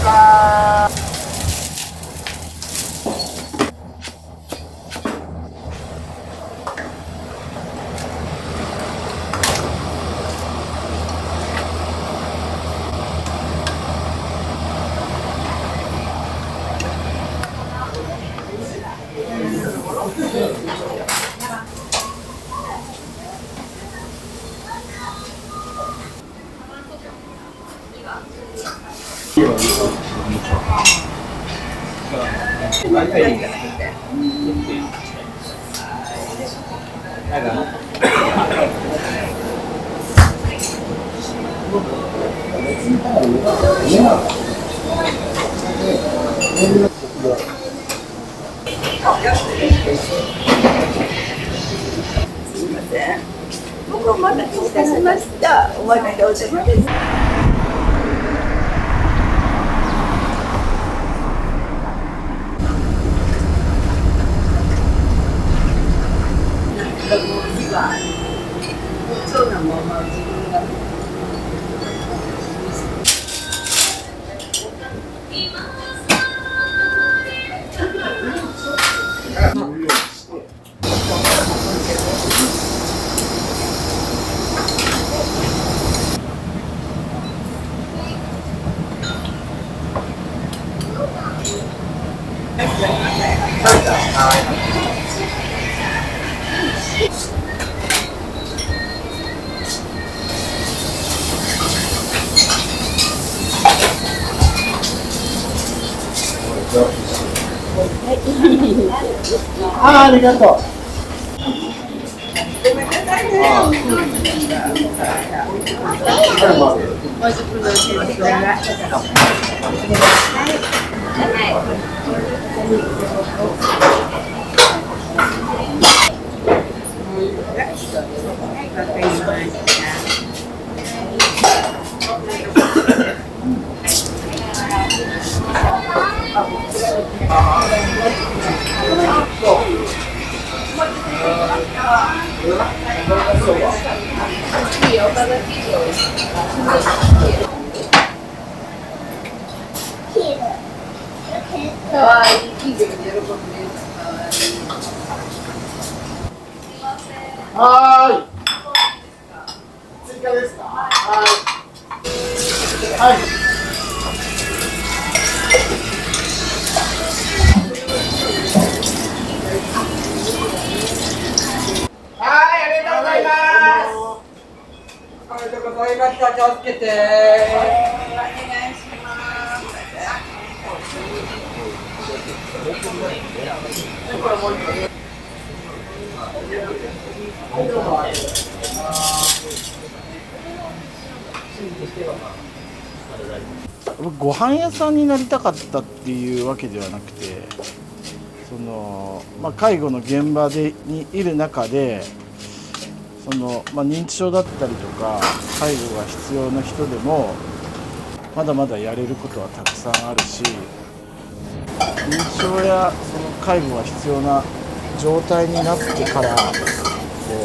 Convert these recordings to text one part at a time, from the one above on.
すみません。僕お待たせいたしました。お待ちどうさまです。なんかもう今、そうなまま自分が。ありがとう。ごめんなさいね。おいしくなってかわいい。喜んでる。はーい。追加ですか。はい。はい。はい、ありがとうございます。ありがとうございました。気をつけて。お願いします。僕ご飯屋さんになりたかったっていうわけではなくて、介護の現場にいる中で認知症だったりとか介護が必要な人でもまだまだやれることはたくさんあるし、認知症や介護が必要な状態になってから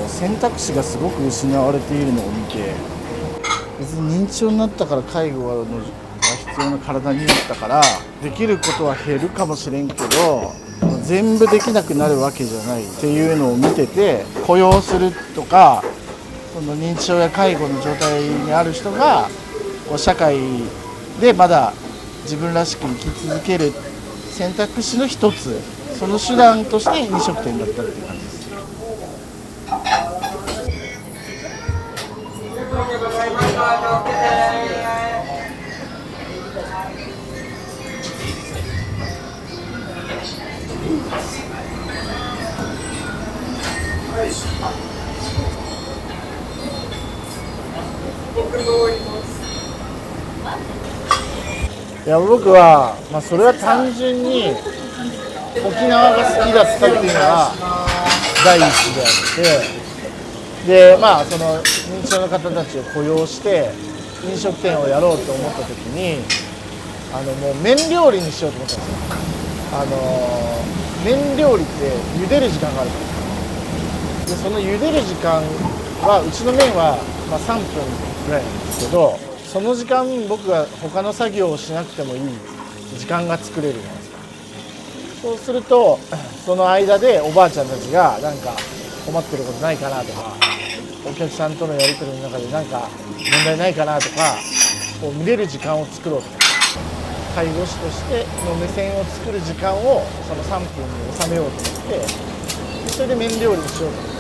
選択肢がすごく失われているのを見て、別に認知症になったから介護が必要な体になったからできることは減るかもしれんけど全部できなくなるわけじゃないっていうのを見てて、雇用するとか認知症や介護の状態にある人が社会でまだ自分らしく生き続ける選択肢の一つ、その手段として飲食店だったっていう感じです。いや僕は、それは単純に沖縄が好きだったっていうのが第一であって、でその認知症の方たちを雇用して飲食店をやろうと思った時にもう麺料理にしようと思ったんですよ。麺料理って茹でる時間があるから、でその茹でる時間はうちの麺は3分ぐらいなんですけど、その時間僕が他の作業をしなくてもいい時間が作れるじゃないですか。そうするとその間でおばあちゃんたちがなんか困ってることないかなとか、お客さんとのやり取りの中でなんか問題ないかなとか、こう見れる時間を作ろうと。介護士としての目線を作る時間をその3分に収めようと思って、それで麺料理にしようと思って。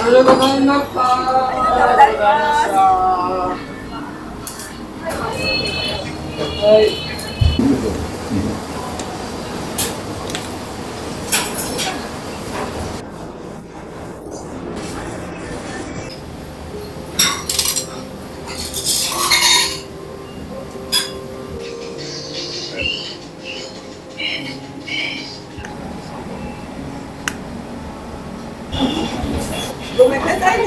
ありがとうございました。ありがとうございます。はい。ごめんなさいね。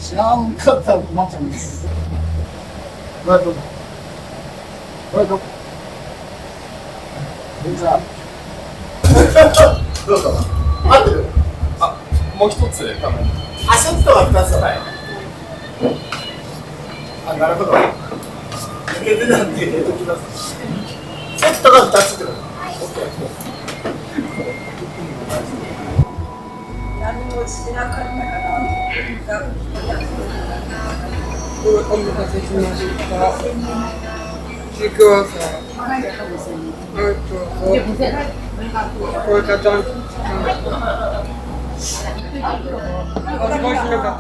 知らんかったら困っちゃうんです。どうぞ。合ってる。あ、もう一つ多分。あ、セットは2つだ。はい。あ、なるほど。抜けてたんで入れときます。セットが2つってこと。何もしなかったから。お待たせしました。シークワーサー。これかちゃん。お少しの方。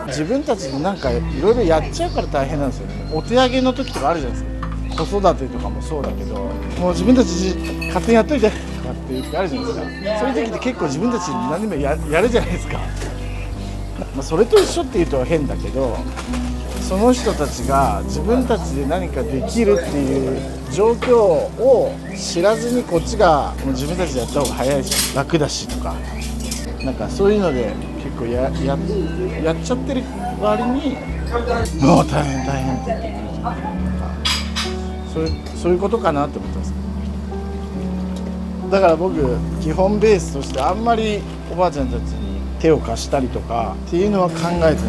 自分たちでなんかいろいろやっちゃうから大変なんですよね。お手上げの時とかあるじゃないですか。子育てとかもそうだけど、もう自分たち勝手にやっといてとかって言ってあるじゃないですか。そういう時って結構自分たちに何でもやるじゃないですか。まあそれと一緒って言うと変だけど、その人たちが自分たちで何かできるっていう状況を知らずにこっちがもう自分たちでやった方が早いし楽だしとか、なんかそういうので結構やっちゃってる割にもう大変って言ってそういうことかなって思ってます。だから僕基本ベースとしてあんまりおばあちゃんたちに手を貸したりとかっていうのは考えてないです。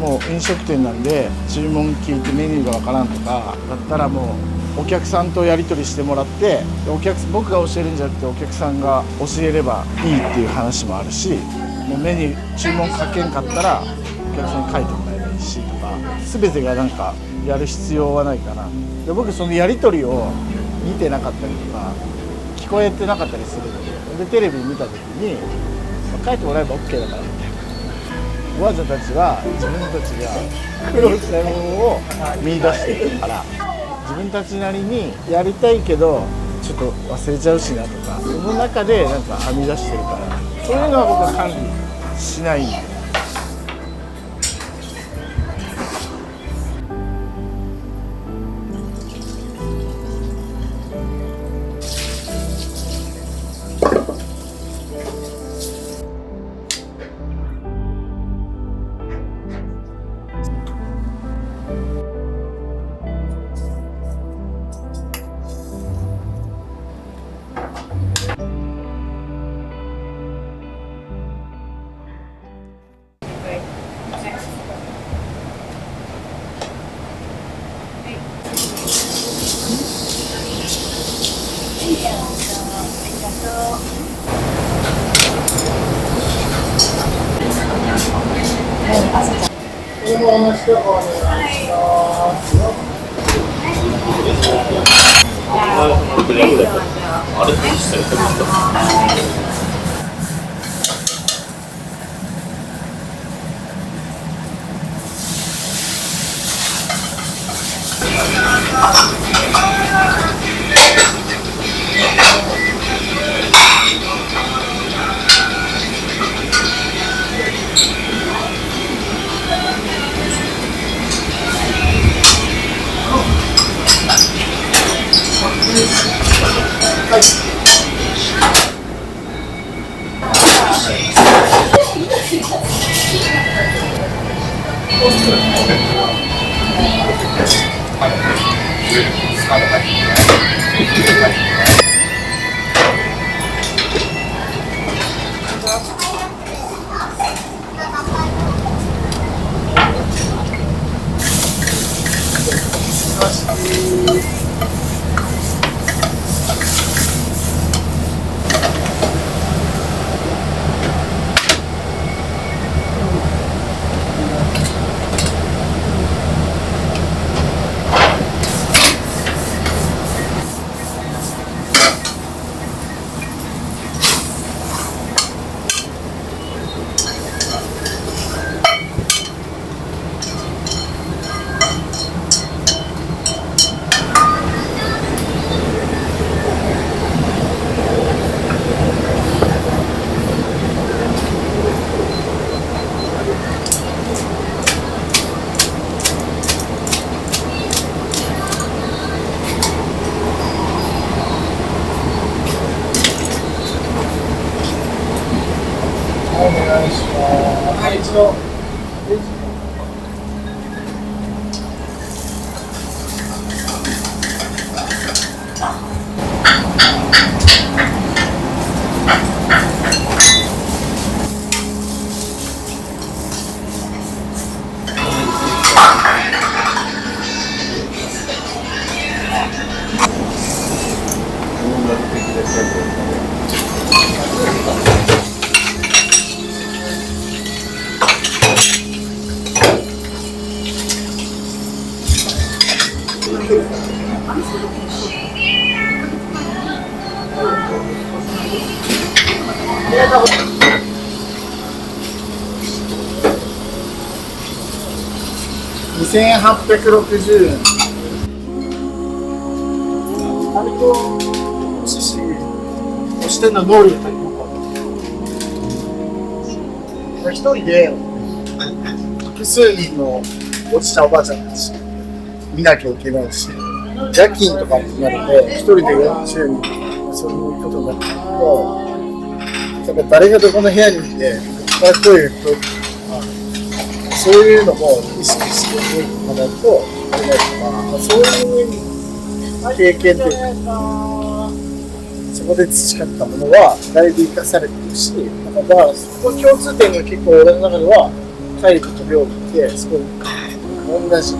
もう飲食店なんで注文聞いてメニューがわからんとかだったらもうお客さんとやり取りしてもらって僕が教えるんじゃなくてお客さんが教えればいいっていう話もあるし、もうメニュー注文書けんかったらお客さんに書いてもらえばいいしとか、全てがなんかやる必要はないかな。で僕そのやり取りを見てなかったりとか聞こえてなかったりするので、テレビ見た時に書いてもらえば OK だからみたいな。おばあちゃんたちは自分たちが苦労したものを見出してるから自分たちなりにやりたいけどちょっと忘れちゃうしなとか、その中でなんか編み出してるから、そういうのは僕は管理しないんで。こお願いします。はい、一度。2860円。割と欲しいし、押してんの能力というか、一人で複数人のおじちゃんおばあちゃんたち見なきゃいけないし、夜勤とかになるんで、一人で40人、そういうことになってくると、やっぱ誰がどこの部屋にいて、いっぱい声が聞こえるとか、そういうのも意識して動いてもらうといけないとか、そういう経験というか、そこで培ったものはだいぶ生かされてるし、だからそこ共通点が結構俺の中では、体力と料理ってすごい同じ。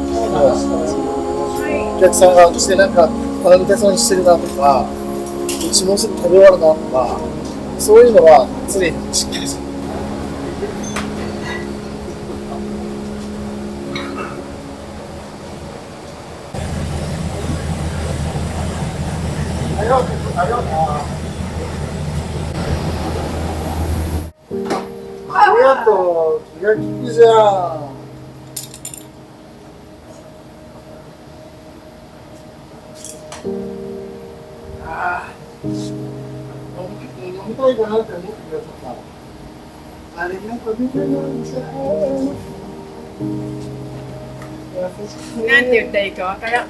お客さんがしてなんか腹痛そうにしてるなとか、うちもうすぐ食べ終わるなとか、そういうのは常に意識です。ありがとう、気が利くじゃん。飲みたいかなって思ってくださった。ありがとうございます。なんて言ったらいいかわからん。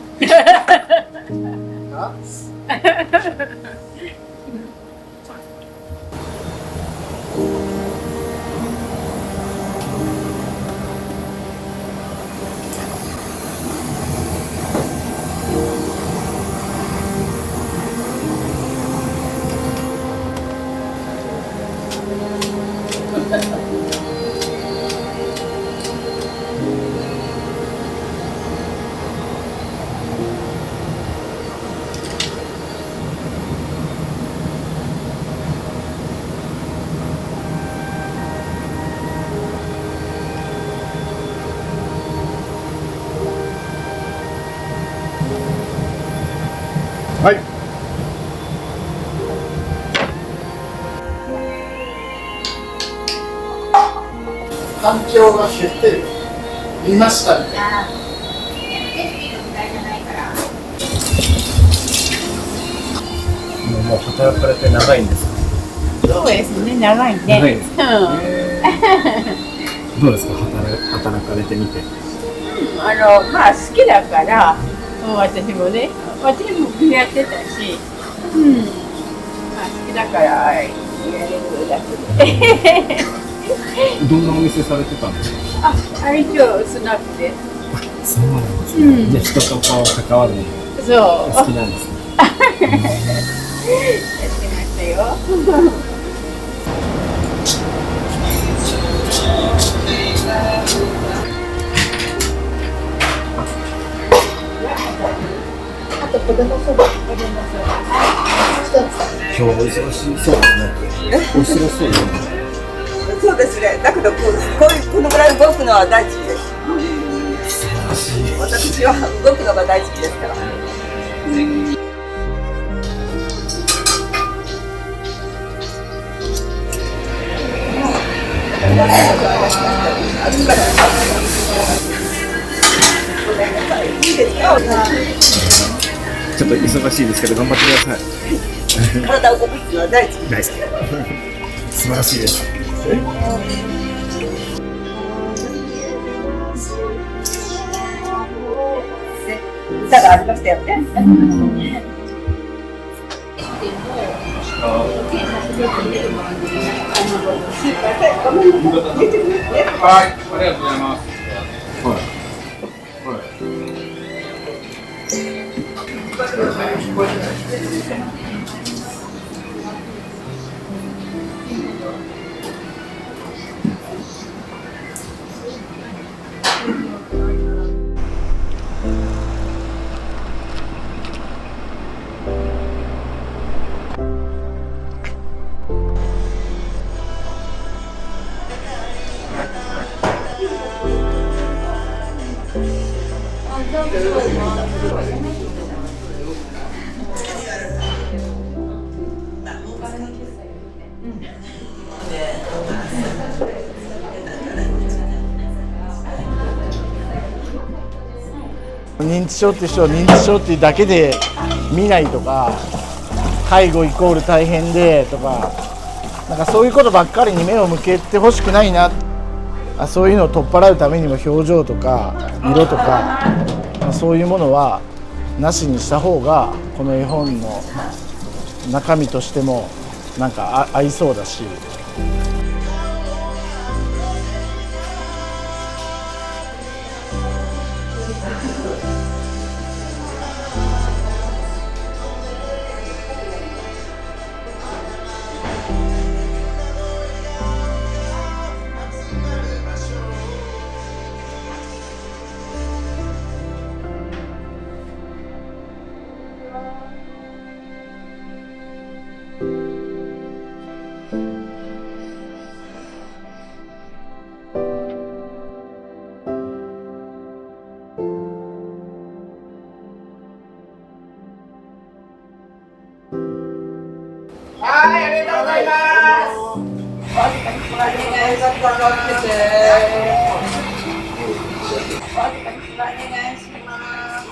はい。環境が減ってる。見ましたね。もう働かれて長いんですか？そうですね、長いね。長いですか？どうですか、働かれてみて。まあ好きだから、私もね、私もやってたし、まあ好きだからやれるだけで。どんなお店されてたんですか？一応スナックです。そうなんですね。じゃあ人とこう関わるのそう。好きなんですね。やってましたよ。あと子供そば。今日お忙しそうですね。お忙しそうですね。そうですね。だけどこのぐらい動くのは大好きです。私は動くのが大好きですから。ちょっと忙しいですけど頑張ってください。体を動かすのは大好きです。素晴らしいです。歌がありましたよね。はい、ありがとうございます。認知症って人を認知症ってだけで見ないとか、介護イコール大変でとか、なんかそういうことばっかりに目を向けてほしくないな。そういうのを取っ払うためにも表情とか色とか、そういうものはなしにした方がこの絵本の中身としてもなんか合いそうだし。はい、ありがとうございます。お願いします。